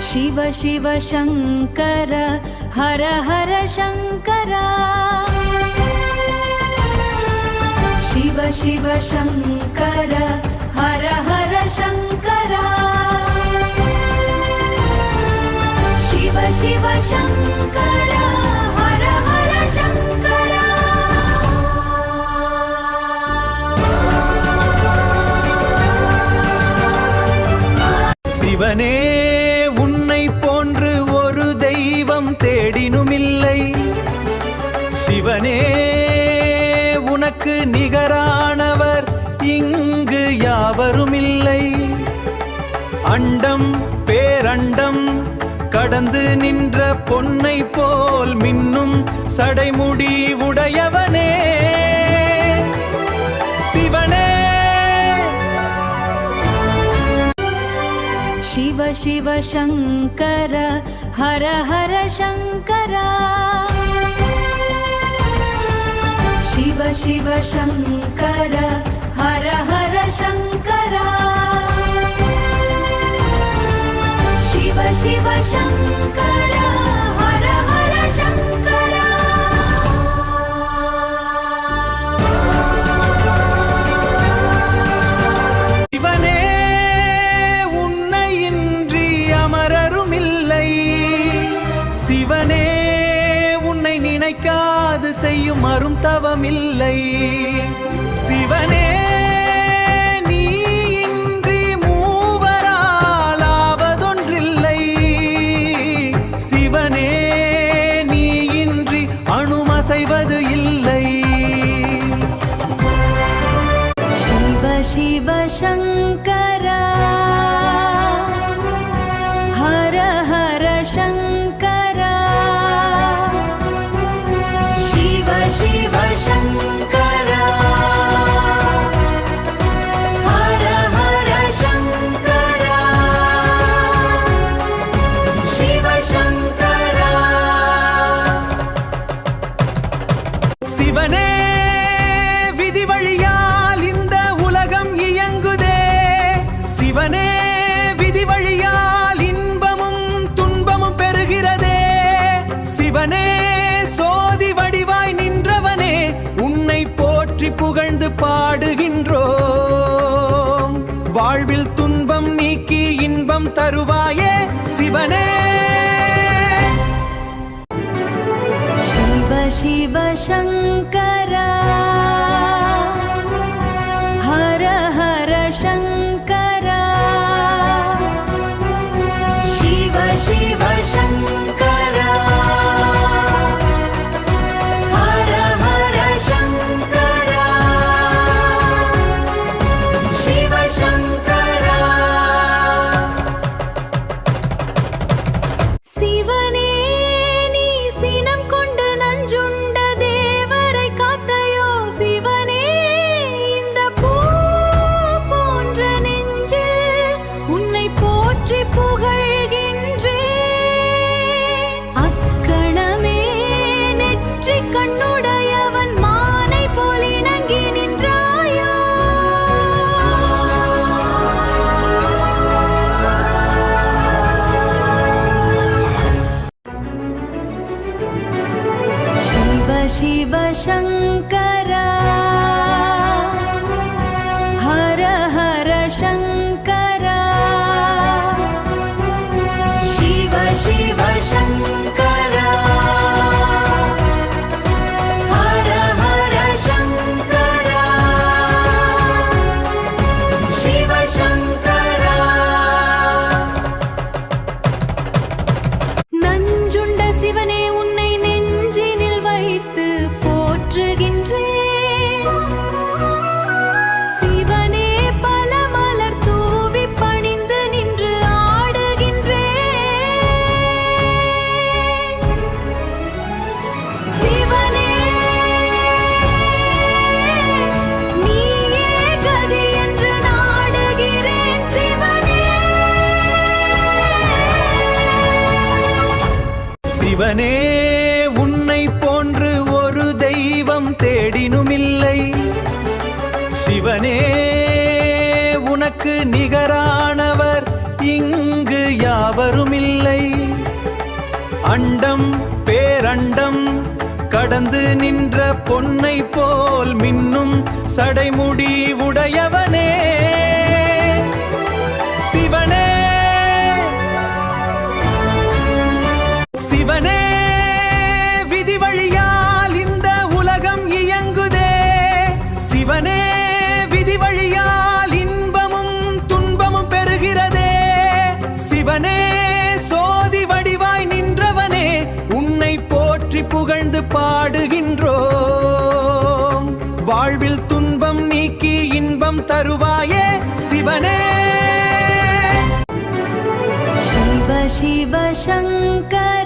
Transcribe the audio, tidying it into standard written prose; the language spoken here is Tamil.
शिव शिव शङ्कर हर हर शङ्कर शिव शिव शङ्कर हर हर शङ्कर शिव शिव शङ्कर हर हर शङ्कर சிவனே உன்னை போன்று ஒரு தெய்வம் தேடினுமில்லை. சிவனே உனக்கு நிகரானவர் இங்கு யாவருமில்லை. அண்டம் பேரண்டம் கடந்து நின்ற பொன்னை போல் மின்னும் சடைமுடி உடையவனே சிவனே. शिव शिव शङ्कर हर हर शङ्कर शिव शिव शङ्कर हर हर शङ्कर शिव शिव शङ्कर हर हर शङ्कर சிவனே உன்னை நினைக்காது செய்யும் அரும் தவமில்லை. சிவனே நீ இன்றி மூவரால் ஆவதொன்றில்லை. சிவனே நீ இன்றி அணுமசைவது இல்லை. शिव शिव शङ्कर हर हर शङ्कर शिव शिव शङ्कर हर हर शङ्कर शिव शङ्कर சிவனே விதி வழியால் இந்த உலகம் இயங்குதே. சிவனே விதி வழியால் இன்பமும் துன்பமும் பெறுகிறதே. சிவனே சோதி வடிவாய் நின்றவனே உன்னை போற்றி புகழ்ந்து பாடுகின்றோம். வாழ்வில் துன்பம் நீக்கி இன்பம் தருவாயே சிவனே. शिव शिव शङ्कर हर हर शङ्कर शिव शिव शङ्कर हर हर शङ्कर शिव शङ्कर சிவனே நீ சினம் கொண்டு நஞ்சுண்ட தேவரை காத்தையோ. சிவனே இந்த பூ போன்ற நெஞ்சில் உன்னை போற்றி புகழ்கின்றேன். அக்கணமே நெற்றி கண்ணுடையவன் மானை போல் இணங்கி நின்றாயோ. शिव शिव शङ्कर हर हर शङ्कर शिव शिव शङ्कर हर हर शङ्कर शिव शङ्कर நஞ்சுண்ட சிவனே உன்னை நெஞ்சினில் வைத்து போற்றுகின்றேன். சிவனே பல மலர் தூவி பணிந்து நின்று ஆடுகின்றேன். சிவனே நீயே கதி என்று நாடுகிறேன். சிவனே சிவனே உன்னை போன்று ஒரு தெய்வம் தேடினுமில்லை. சிவனே உனக்கு நிகரானவர் இங்கு யாவருமில்லை. அண்டம் கடந்து நின்ற பொன்னை போல் மின்னும் சடைமுடி உடையவனே சிவனே சிவனே விதி வழியால் இந்த உலகம் இயங்குதே சிவனே விதி வழியால் இன்பமும் துன்பமும் பெறுகிறதே சிவனே சோதி வடிவாய் நின்றவனே உன்னை போற்றி புகழ்ந்து பாடுகின்றோம் வாழ்வில் துன்பம் நீக்கி இன்பம் தருவாயே சிவனே शिव शिव शङ्कर